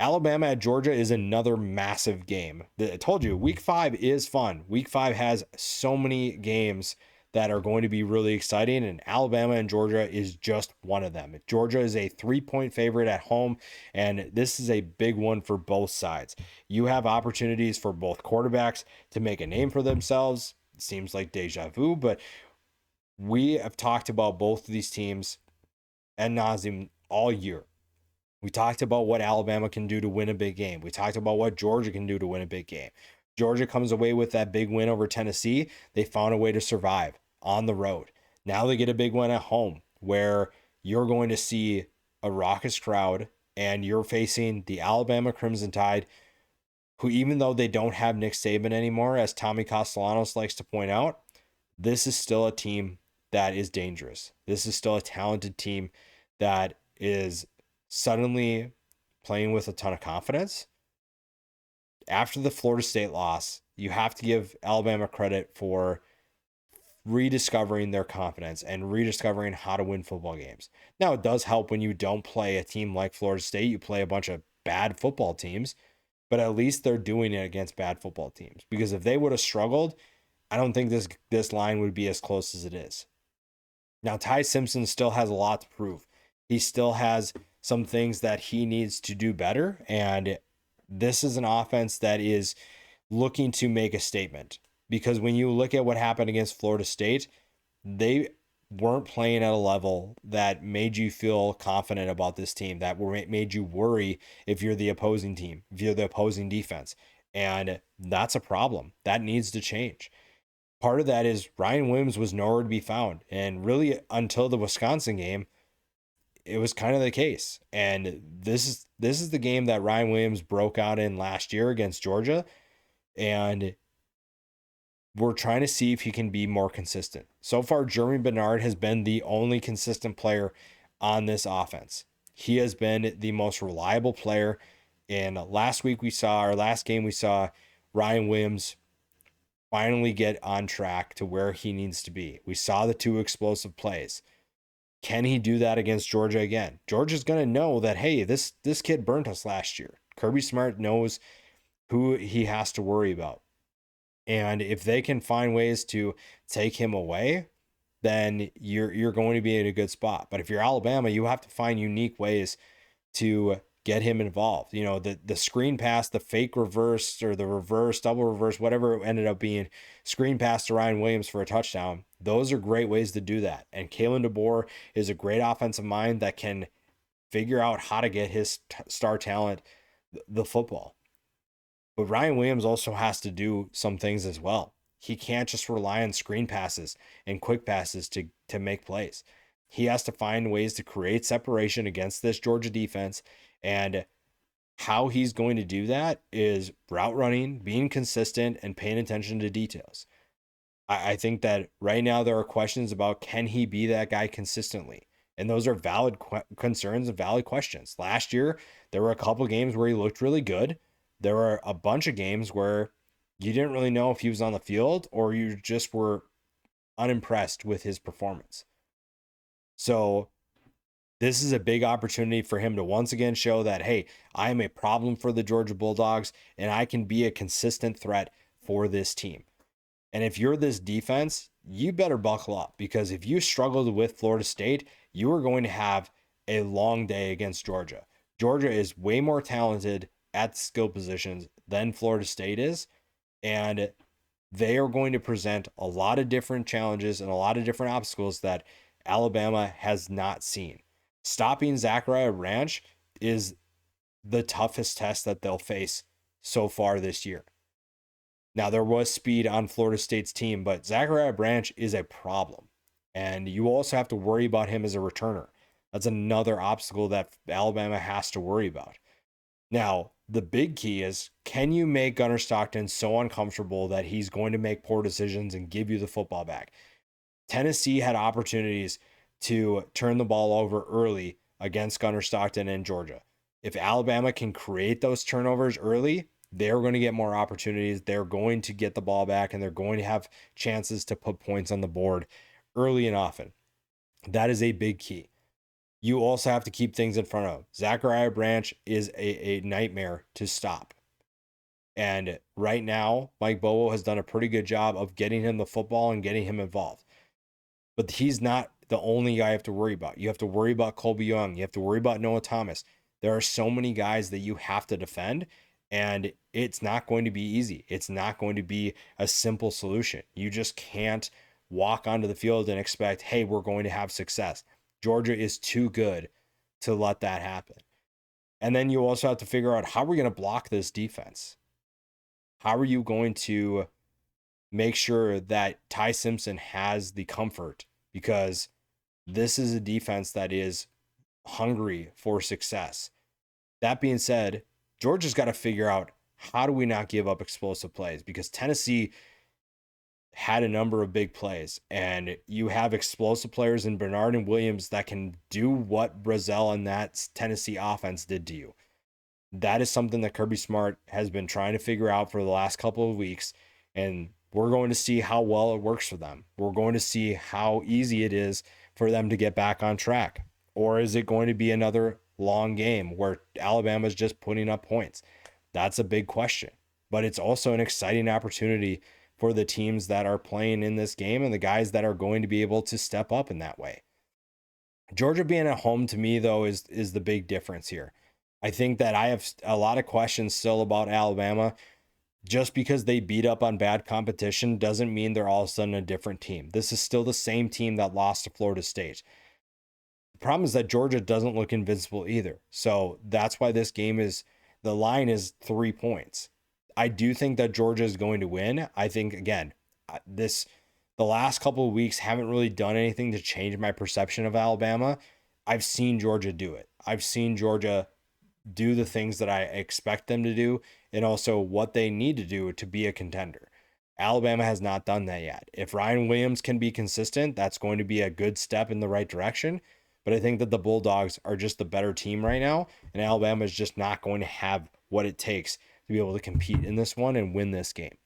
Alabama at Georgia is another massive game. I told you, week 5 is fun. Week 5 has so many games that are going to be really exciting, and Alabama and Georgia is just one of them. Georgia is a 3-point favorite at home, and this is a big one for both sides. You have opportunities for both quarterbacks to make a name for themselves. It seems like deja vu, but we have talked about both of these teams ad nauseum all year. We talked about what Alabama can do to win a big game. We talked about what Georgia can do to win a big game. Georgia comes away with that big win over Tennessee. They found a way to survive on the road. Now they get a big win at home where you're going to see a raucous crowd and you're facing the Alabama Crimson Tide, who, even though they don't have Nick Saban anymore, as Tommy Castellanos likes to point out, this is still a team that is dangerous. This is still a talented team that is suddenly playing with a ton of confidence. After the Florida State loss, you have to give Alabama credit for rediscovering their confidence and rediscovering how to win football games. Now, it does help when you don't play a team like Florida State. You play a bunch of bad football teams, but at least they're doing it against bad football teams. Because if they would have struggled, I don't think this line would be as close as it is. Now, Ty Simpson still has a lot to prove. He still has some things that he needs to do better, and this is an offense that is looking to make a statement. Because when you look at what happened against Florida State, they weren't playing at a level that made you feel confident about this team, that made you worry if you're the opposing team, if you're the opposing defense. And that's a problem. That needs to change. Part of that is Ryan Williams was nowhere to be found. And really, until the Wisconsin game, it was kind of the case. And this is the game that Ryan Williams broke out in last year against Georgia. And we're trying to see if he can be more consistent. So far, Jeremy Bernard has been the only consistent player on this offense. He has been the most reliable player. And last game we saw Ryan Williams finally get on track to where he needs to be. We saw the 2 explosive plays. Can he do that against Georgia again? Georgia's going to know that, hey, this kid burnt us last year. Kirby Smart knows who he has to worry about. And if they can find ways to take him away, then you're going to be in a good spot. But if you're Alabama, you have to find unique ways to get him involved. You know, the screen pass, the fake reverse or the reverse, double reverse, whatever it ended up being, screen pass to Ryan Williams for a touchdown. Those are great ways to do that. And Kalen DeBoer is a great offensive mind that can figure out how to get his star talent the football. But Ryan Williams also has to do some things as well. He can't just rely on screen passes and quick passes to make plays. He has to find ways to create separation against this Georgia defense. And how he's going to do that is route running, being consistent, and paying attention to details. I think that right now there are questions about, can he be that guy consistently? And those are valid concerns and valid questions. Last year, there were a couple games where he looked really good. There were a bunch of games where you didn't really know if he was on the field or you just were unimpressed with his performance. So this is a big opportunity for him to once again show that, hey, I am a problem for the Georgia Bulldogs and I can be a consistent threat for this team. And if you're this defense, you better buckle up, because if you struggled with Florida State, you are going to have a long day against Georgia. Georgia is way more talented at skill positions than Florida State is, and they are going to present a lot of different challenges and a lot of different obstacles that Alabama has not seen. Stopping Zachariah Branch is the toughest test that they'll face so far this year. Now, there was speed on Florida State's team, but Zachariah Branch is a problem. And you also have to worry about him as a returner. That's another obstacle that Alabama has to worry about. Now, the big key is, can you make Gunnar Stockton so uncomfortable that he's going to make poor decisions and give you the football back? Tennessee had opportunities to turn the ball over early against Gunnar Stockton and Georgia. If Alabama can create those turnovers early, they're going to get more opportunities. They're going to get the ball back, and they're going to have chances to put points on the board early and often. That is a big key. you also have to keep things in front of him. Zachariah Branch is a nightmare to stop. And right now, Mike Bobo has done a pretty good job of getting him the football and getting him involved. But he's not the only guy you have to worry about. You have to worry about Colby Young. You have to worry about Noah Thomas. There are so many guys that you have to defend, and it's not going to be easy. It's not going to be a simple solution. You just can't walk onto the field and expect, hey, we're going to have success. Georgia is too good to let that happen. And then you also have to figure out, how are we going to block this defense? How are you going to make sure that Ty Simpson has the comfort? Because this is a defense that is hungry for success. That being said, Georgia's got to figure out, how do we not give up explosive plays? Because Tennessee had a number of big plays, and you have explosive players in Bernard and Williams that can do what Brazzell and that Tennessee offense did to you. That is something that Kirby Smart has been trying to figure out for the last couple of weeks, and we're going to see how well it works for them. We're going to see how easy it is for them to get back on track. Or is it going to be another long game where Alabama's just putting up points? That's a big question. But it's also an exciting opportunity for the teams that are playing in this game and the guys that are going to be able to step up in that way. Georgia being at home, to me, though, is the big difference here. I think that I have a lot of questions still about Alabama. Just because they beat up on bad competition doesn't mean they're all of a sudden a different team. This is still the same team that lost to Florida State. The problem is that Georgia doesn't look invincible either. So that's why this game is, the line is 3 points. I do think that Georgia is going to win. I think, again, the last couple of weeks haven't really done anything to change my perception of Alabama. I've seen Georgia do it. I've seen Georgia do the things that I expect them to do, and also what they need to do to be a contender. Alabama has not done that yet. If Ryan Williams can be consistent, that's going to be a good step in the right direction. But I think that the Bulldogs are just the better team right now, and Alabama is just not going to have what it takes to be able to compete in this one and win this game.